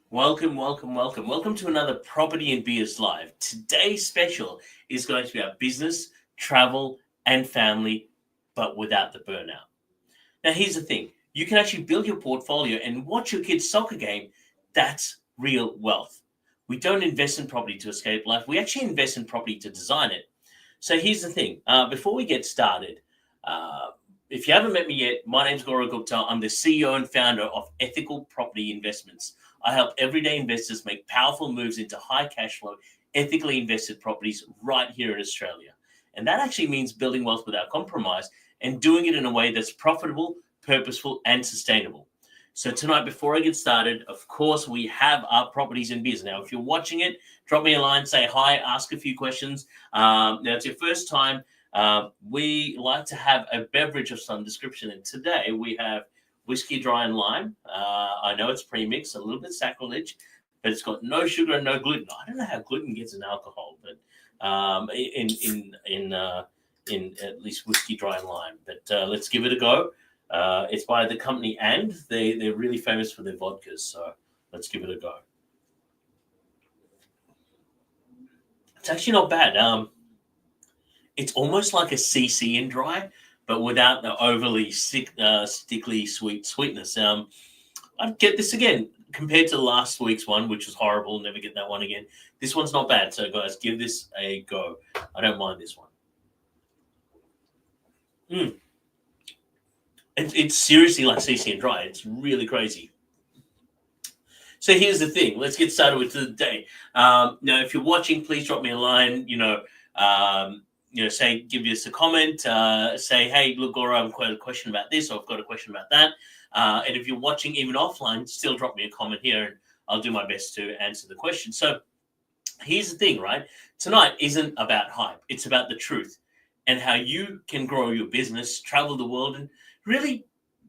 Welcome to another Property and Beers Live. Today's special is going to be about business, travel, and family, but without the burnout. Now, here's the thing you can actually build your portfolio and watch your kids' soccer game. That's real wealth. We don't invest in property to escape life, we actually invest in property to design it. So, here's the thing before we get started, uh, if you haven't met me yet, my name's Gaurav Gupta. I'm the CEO and founder of Ethical Property Investments. I help everyday investors make powerful moves into high cash flow, ethically invested properties right here in Australia. And that actually means building wealth without compromise and doing it in a way that's profitable, purposeful, and sustainable. So tonight, before I get started, of course, we have our properties and beers. Now, if you're watching it, drop me a line, say hi, ask a few questions. Now, it's your first time. We like to have a beverage of some description, and today we have whiskey dry and lime. I know it's premixed, a little bit sacrilege, but it's got no sugar and no gluten. I don't know how gluten gets in alcohol, but in at least whiskey dry and lime. But let's give it a go. It's by the company, and they're really famous for their vodkas. So let's give it a go. It's actually not bad. It's almost like a CC in dry, but without the overly stickly sweetness. I'd get this again compared to last week's one, which was horrible. Never get that one again. This one's not bad. So, guys, give this a go. I don't mind this one. It's seriously like CC and dry. It's really crazy. So here's the thing. Let's get started with the day. Now, if you're watching, please drop me a line. Say, give us a comment. Say, hey, look, Gora, I've got a question about this, or I've got a question about that. And if you're watching even offline, still drop me a comment here, and I'll do my best to answer the question. So here's the thing, right? Tonight isn't about hype. It's about the truth and how you can grow your business, travel the world, and really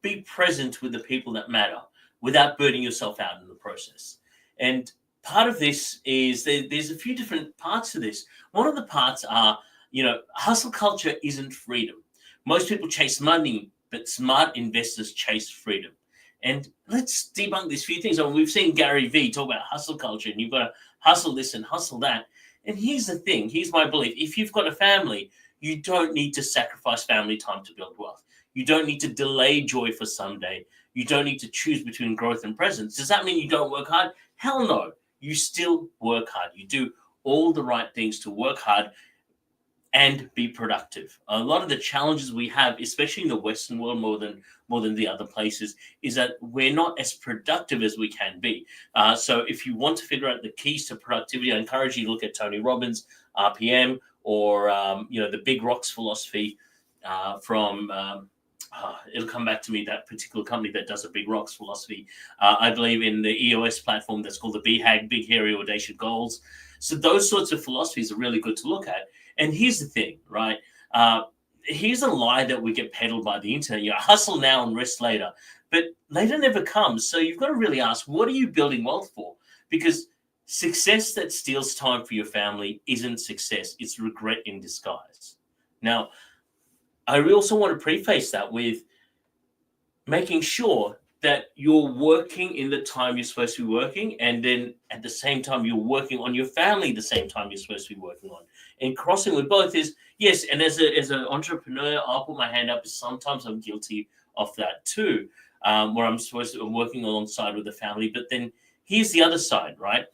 be present with the people that matter without burning yourself out in the process. And part of this is there's a few different parts to this. One of the parts are, hustle culture isn't freedom. Most people chase money, but smart investors chase freedom. And let's debunk these few things. We've seen Gary Vee talk about hustle culture, and you've got to hustle this and hustle that. And here's the thing. Here's my belief. If you've got a family, you don't need to sacrifice family time to build wealth. You don't need to delay joy for someday. You don't need to choose between growth and presence. Does that mean you don't work hard? Hell no. You still work hard. You do all the right things to work hard and be productive. A lot of the challenges we have, especially in the Western world more than the other places, is that we're not as productive as we can be. So if you want to figure out the keys to productivity, I encourage you to look at Tony Robbins, RPM, or the Big Rocks philosophy from. It'll come back to me, that particular company that does a Big Rocks philosophy. I believe in the EOS platform that's called the BHAG, Big Hairy Audacious Goals. So those sorts of philosophies are really good to look at. And here's the thing, right? Here's a lie that we get peddled by the internet. Hustle now and rest later. But later never comes. So you've got to really ask, what are you building wealth for? Because success that steals time for your family isn't success. It's regret in disguise. Now, I also want to preface that with making sure that you're working in the time you're supposed to be working, and then at the same time you're working on your family the same time you're supposed to be working on. And crossing with both is, yes, and as an entrepreneur, I'll put my hand up, sometimes I'm guilty of that too, where I'm working alongside with the family. But then here's the other side, right?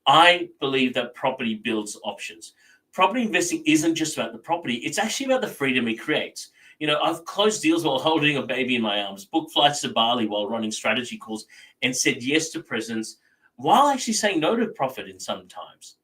I believe that property builds options. Property investing isn't just about the property. It's actually about the freedom it creates. I've closed deals while holding a baby in my arms, booked flights to Bali while running strategy calls, and said yes to presence while actually saying no to profit in some times.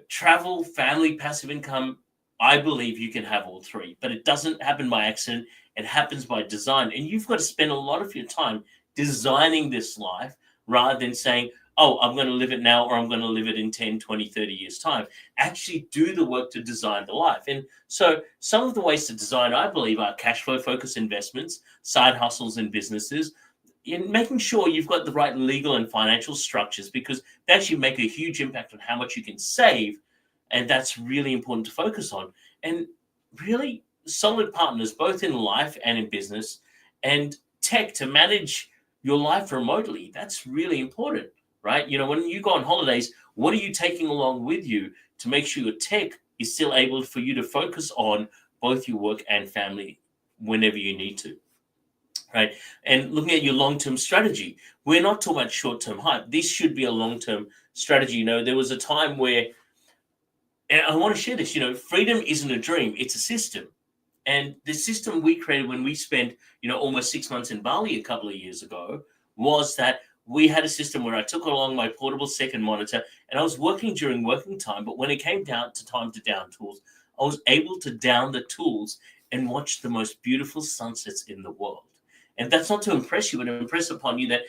Travel, family, passive income, I believe you can have all three, but it doesn't happen by accident. It happens by design. And you've got to spend a lot of your time designing this life rather than saying, oh, I'm going to live it now, or I'm going to live it in 10, 20, 30 years' time. Actually do the work to design the life. And so some of the ways to design, I believe, are cash flow focused investments, side hustles and businesses, in making sure you've got the right legal and financial structures, because they actually make a huge impact on how much you can save. And that's really important to focus on. And really solid partners, both in life and in business, and tech to manage your life remotely. That's really important, right? When you go on holidays, what are you taking along with you to make sure your tech is still able for you to focus on both your work and family whenever you need to, right? And looking at your long-term strategy, we're not talking about short-term hype. This should be a long-term strategy. There was a time where, and I want to share this, freedom isn't a dream, it's a system. And the system we created when we spent, almost 6 months in Bali a couple of years ago was that we had a system where I took along my portable second monitor and I was working during working time. But when it came down to time to down tools, I was able to down the tools and watch the most beautiful sunsets in the world. And that's not to impress you, but to impress upon you that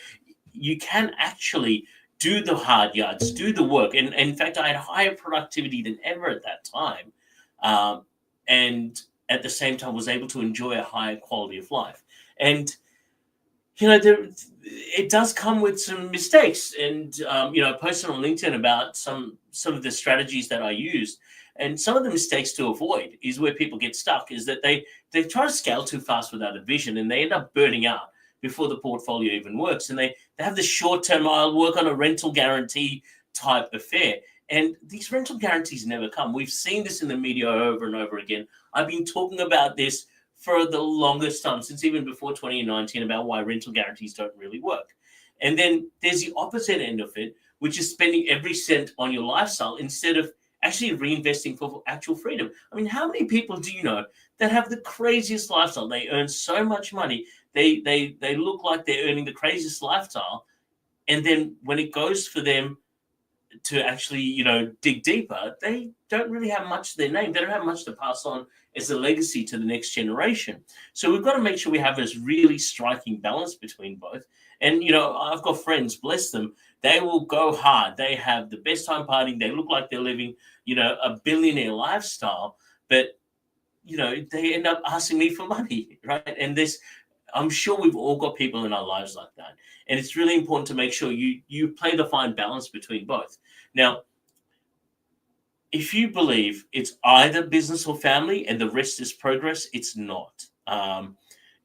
you can actually do the hard yards, do the work. And in fact, I had higher productivity than ever at that time. And at the same time was able to enjoy a higher quality of life. And it does come with some mistakes. And I posted on LinkedIn about some of the strategies that I used. And some of the mistakes to avoid is where people get stuck, is that they try to scale too fast without a vision, and they end up burning out before the portfolio even works. And they have the short-term, I'll work on a rental guarantee type affair. And these rental guarantees never come. We've seen this in the media over and over again. I've been talking about this for the longest time, since even before 2019, about why rental guarantees don't really work. And then there's the opposite end of it, which is spending every cent on your lifestyle instead of actually reinvesting for actual freedom. I mean, how many people do you know that have the craziest lifestyle? They earn so much money. They look like they're earning the craziest lifestyle. And then when it goes for them to actually, dig deeper, they don't really have much to their name. They don't have much to pass on as a legacy to the next generation. So we've got to make sure we have this really striking balance between both. And, I've got friends, bless them, they will go hard. They have the best time partying. They look like they're living, a billionaire lifestyle, but, they end up asking me for money, right? And I'm sure we've all got people in our lives like that. And it's really important to make sure you play the fine balance between both. Now, if you believe it's either business or family and the rest is progress, it's not.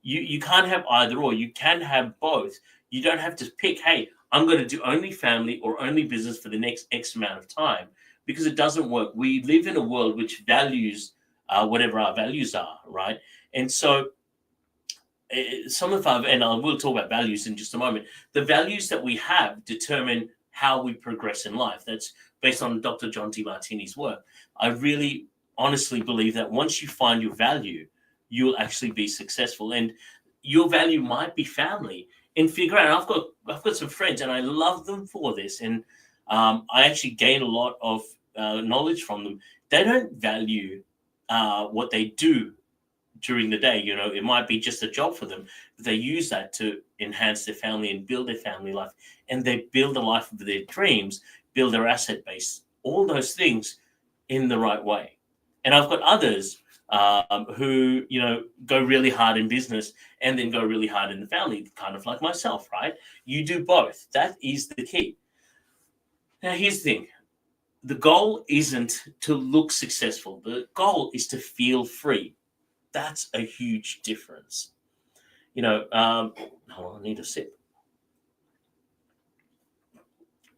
You can't have either or. You can have both. You don't have to pick, hey, I'm going to do only family or only business for the next X amount of time, because it doesn't work. We live in a world which values whatever our values are, right? And so some of our, and I will talk about values in just a moment, the values that we have determine how we progress in life. That's based on Dr. John Demartini's work. I really honestly believe that once you find your value, you'll actually be successful. And your value might be family. And figure out, I've got some friends and I love them for this. And I actually gain a lot of knowledge from them. They don't value what they do during the day. It might be just a job for them, but they use that to enhance their family and build their family life. And they build the life of their dreams, build their asset base, all those things in the right way. And I've got others who, go really hard in business and then go really hard in the family, kind of like myself, right? You do both. That is the key. Now, here's the thing. The goal isn't to look successful. The goal is to feel free. That's a huge difference. Hold on, I need a sip.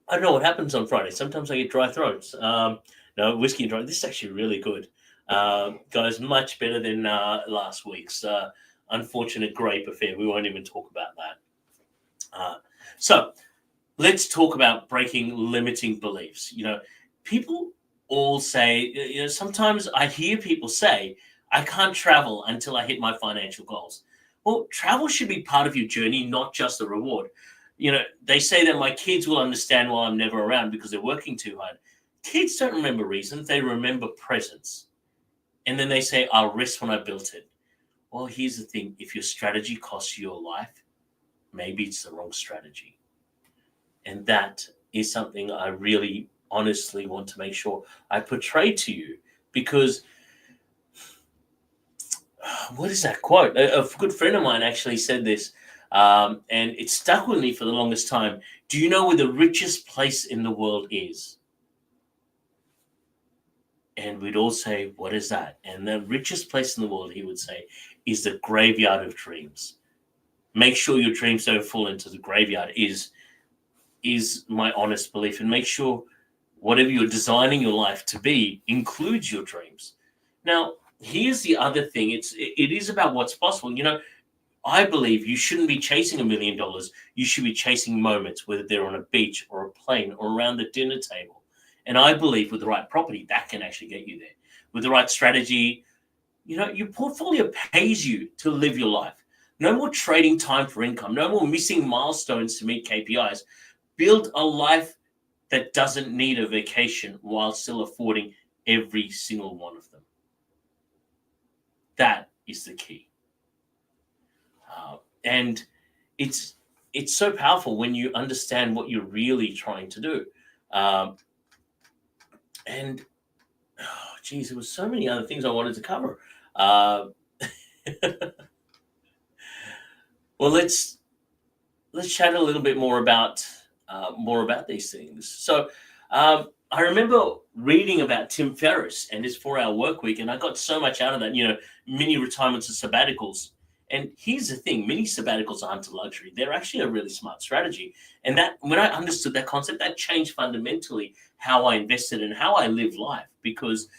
I don't know what happens on Friday. Sometimes I get dry throats. No, whiskey and dry. This is actually really good. Guys, much better than last week's unfortunate grape affair. We won't even talk about that. So let's talk about breaking limiting beliefs. People all say, sometimes I hear people say, I can't travel until I hit my financial goals. Well, travel should be part of your journey, not just a reward. They say that my kids will understand why I'm never around because they're working too hard. Kids don't remember reasons, they remember presence. And then they say, I'll rest when I built it. Well, here's the thing. If your strategy costs you your life, maybe it's the wrong strategy. And that is something I really honestly want to make sure I portray to you, because what is that quote? A good friend of mine actually said this, and it stuck with me for the longest time. Do you know where the richest place in the world is? And we'd all say, what is that? And the richest place in the world, he would say, is the graveyard of dreams. make sure your dreams don't fall into the graveyard is my honest belief. And make sure whatever you're designing your life to be includes your dreams. Now, here's the other thing. It is about what's possible. I believe you shouldn't be chasing $1 million. You should be chasing moments, whether they're on a beach or a plane or around the dinner table. And I believe with the right property, that can actually get you there. With the right strategy, your portfolio pays you to live your life. No more trading time for income. No more missing milestones to meet KPIs. Build a life that doesn't need a vacation while still affording every single one of them. That is the key. And it's so powerful when you understand what you're really trying to do. And geez, there was so many other things I wanted to cover. Well, let's chat a little bit more about these things. So I remember reading about Tim Ferriss and his 4-hour work week, and I got so much out of that. Mini retirements and sabbaticals. And here's the thing: mini sabbaticals aren't a luxury; they're actually a really smart strategy. And that, when I understood that concept, that changed fundamentally how I invested and how I live life. Because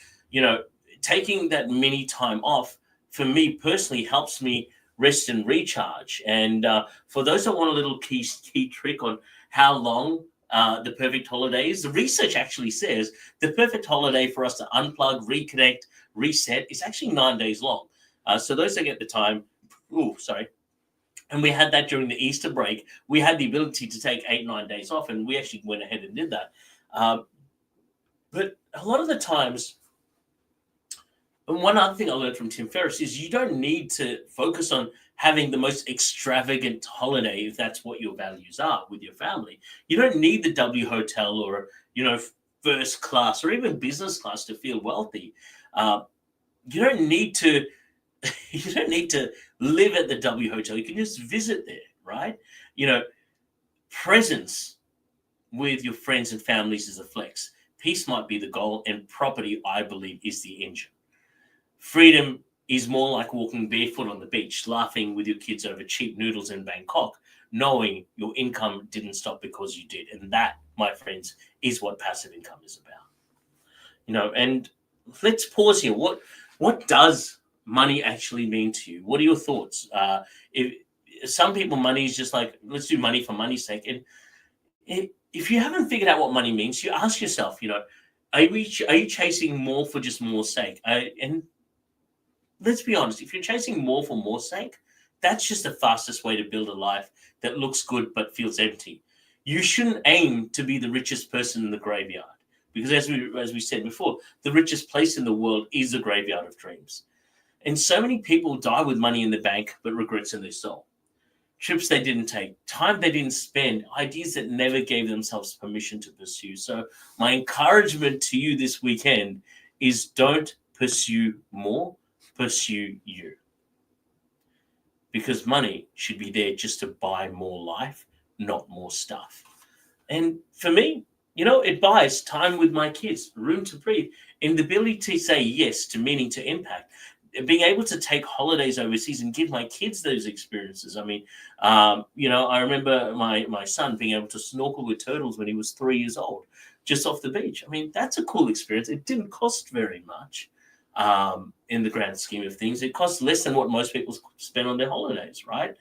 taking that mini time off for me personally helps me rest and recharge. And for those that want a little key trick on how long the perfect holiday is, the research actually says the perfect holiday for us to unplug, reconnect, reset is actually 9 days long. So those that get the time, and we had that during the Easter break. We had the ability to take 8-9 days off, and we actually went ahead and did that. But a lot of the times, and one other thing I learned from Tim Ferriss is you don't need to focus on having the most extravagant holiday if that's what your values are with your family. You don't need the W hotel or first class or even business class to feel wealthy. You don't need to live at the W hotel. You can just visit there, right? Presence with your friends and families is a flex. Peace might be the goal, and property, I believe, is the engine. Freedom is more like walking barefoot on the beach, laughing with your kids over cheap noodles in Bangkok, knowing your income didn't stop because you did. And that, my friends, is what passive income is about. And let's pause here. What does money actually mean to you? What are your thoughts? If some people, money is just like, let's do money for money's sake. And if you haven't figured out what money means, you ask yourself, are you chasing more for just more's sake? And let's be honest, if you're chasing more for more's sake, that's just the fastest way to build a life that looks good but feels empty. You shouldn't aim to be the richest person in the graveyard, because as we said before, the richest place in the world is the graveyard of dreams. And so many people die with money in the bank but regrets in their soul. Trips they didn't take, time they didn't spend, ideas that never gave themselves permission to pursue. So my encouragement to you this weekend is don't pursue more, pursue you. Because money should be there just to buy more life, not more stuff. And for me, it buys time with my kids, room to breathe, and the ability to say yes to meaning, to impact. Being able to take holidays overseas and give my kids those experiences. I mean, I remember my son being able to snorkel with turtles when he was 3 years old, just off the beach. I mean, that's a cool experience. It didn't cost very much in the grand scheme of things. It costs less than what most people spend on their holidays, right?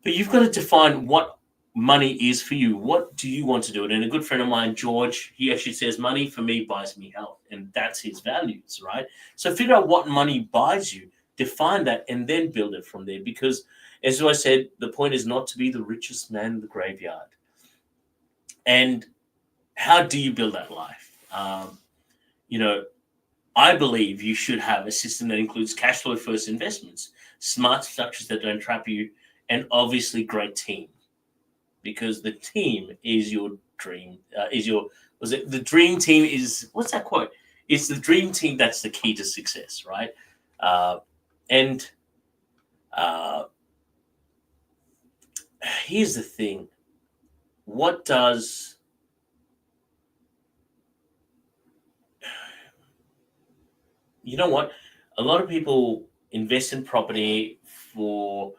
But you've got to define what money is for you. What do you want to do? And a good friend of mine, George, he actually says, money for me buys me health. And that's his values, right? So figure out what money buys you, define that, and then build it from there. Because as I said, the point is not to be the richest man in the graveyard. And how do you build that life? I believe you should have a system that includes cash flow first investments, smart structures that don't trap you, and obviously great team. Because the team is your dream. The dream team is, what's that quote? It's the dream team that's the key to success, right? Here's the thing. What does a lot of people invest in property for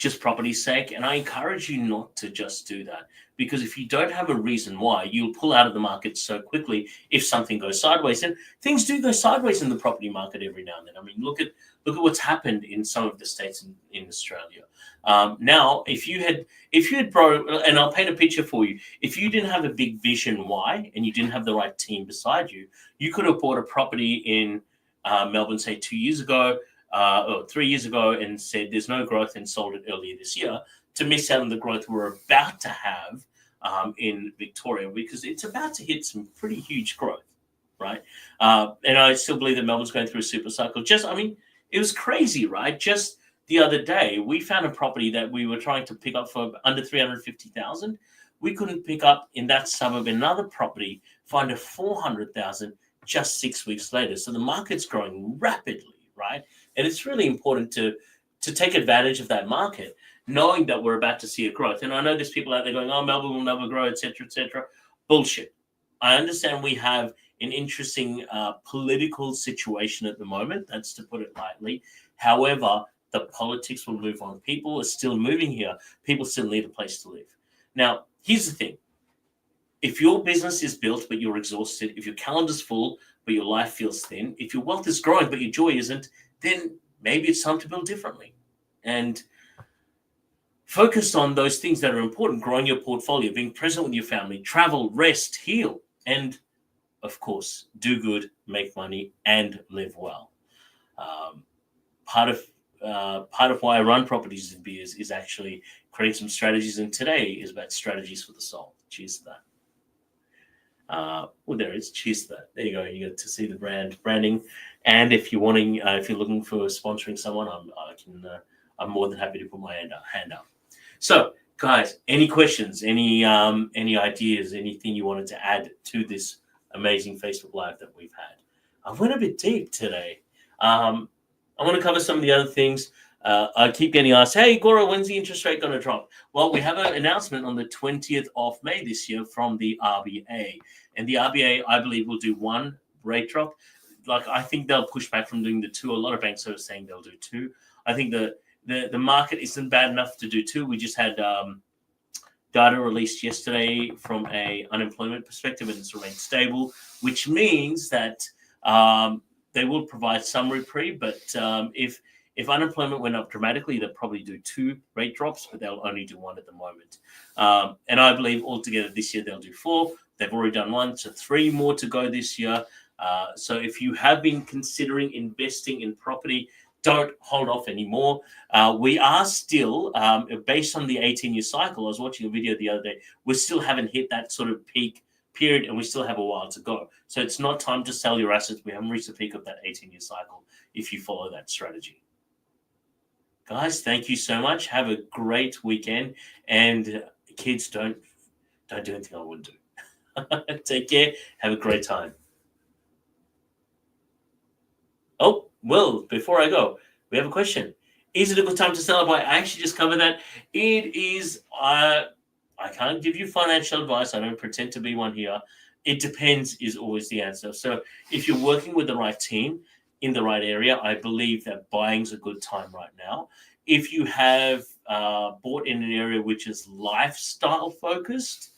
just property's sake. And I encourage you not to just do that, because if you don't have a reason why, you'll pull out of the market so quickly if something goes sideways. And things do go sideways in the property market every now and then. I mean, look at what's happened in some of the states in Australia. Now, if you had and I'll paint a picture for you. If you didn't have a big vision why, and you didn't have the right team beside you, you could have bought a property in Melbourne, say 2 years ago, or 3 years ago, and said there's no growth, and sold it earlier this year to miss out on the growth we're about to have in Victoria, because it's about to hit some pretty huge growth, right? And I still believe that Melbourne's going through a super cycle. It was crazy, right? Just the other day, we found a property that we were trying to pick up for under 350,000. We couldn't pick up in that suburb another property for under 400,000 just 6 weeks later. So the market's growing rapidly, right? And it's really important to take advantage of that market, knowing that we're about to see a growth. And I know there's people out there going, oh, Melbourne will never grow, et cetera, et cetera. Bullshit. I understand we have an interesting political situation at the moment. That's to put it lightly. However, the politics will move on. People are still moving here. People still need a place to live. Now, here's the thing. If your business is built but you're exhausted, if your calendar's full but your life feels thin, if your wealth is growing but your joy isn't, then maybe it's time to build differently. And focus on those things that are important: growing your portfolio, being present with your family, travel, rest, heal, and of course, do good, make money, and live well. Part of why I run Properties and Beers is actually creating some strategies, and today is about strategies for the soul. Cheers to that. Well, there it is. Cheers to that. There you go. You get to see the branding. And if you're looking for sponsoring someone, I'm more than happy to put my hand up. So, guys, any questions, any ideas, anything you wanted to add to this amazing Facebook Live that we've had? I went a bit deep today. I want to cover some of the other things. I keep getting asked, hey, Goro, when's the interest rate going to drop? Well, we have an announcement on the 20th of May this year from the RBA. And the RBA, I believe, will do one rate drop. I think they'll push back from doing the two. A lot of banks are saying they'll do two. I think the market isn't bad enough to do two. We just had data released yesterday from a unemployment perspective, and it's remained stable, which means that they will provide some reprieve. But if unemployment went up dramatically, they'll probably do two rate drops, but they'll only do one at the moment. And I believe altogether this year they'll do four. They've already done one, so three more to go this year. So if you have been considering investing in property, don't hold off anymore. We are still, based on the 18-year cycle, I was watching a video the other day, we still haven't hit that sort of peak period, and we still have a while to go. So it's not time to sell your assets. We haven't reached the peak of that 18-year cycle if you follow that strategy. Guys, thank you so much. Have a great weekend. And kids, don't do anything I wouldn't do. Take care. Have a great time. Oh, well, before I go, we have a question. Is it a good time to sell or buy? I actually just covered that. It is. I can't give you financial advice. I don't pretend to be one here. It depends is always the answer. So if you're working with the right team in the right area, I believe that buying's a good time right now. If you have bought in an area which is lifestyle focused,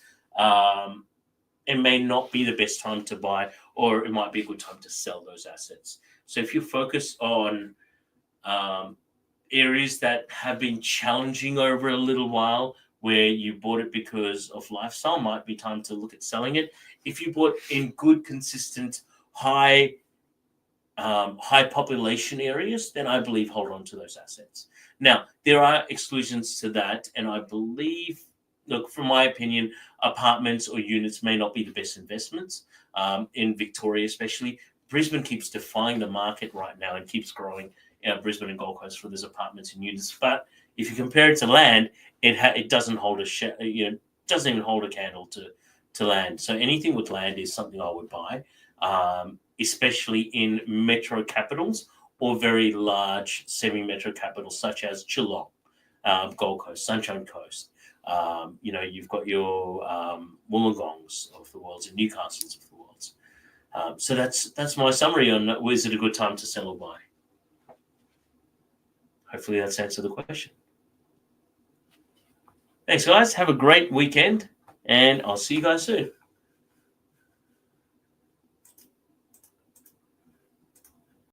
it may not be the best time to buy, or it might be a good time to sell those assets. So if you focus on areas that have been challenging over a little while, where you bought it because of lifestyle, might be time to look at selling it. If you bought in good, consistent, high population areas, then I believe hold on to those assets. Now, there are exclusions to that, and I believe, look, from my opinion, apartments or units may not be the best investments in Victoria, especially. Brisbane keeps defying the market right now and keeps growing. Brisbane and Gold Coast for those apartments and units, but if you compare it to land, it doesn't hold doesn't even hold a candle to land. So anything with land is something I would buy, especially in metro capitals or very large semi-metro capitals such as Geelong, Gold Coast, Sunshine Coast. You've got your Wollongongs of the world and Newcastles of the world. So that's my summary on is it a good time to sell or buy. Hopefully that's answered the question. Thanks, guys. Have a great weekend, and I'll see you guys soon.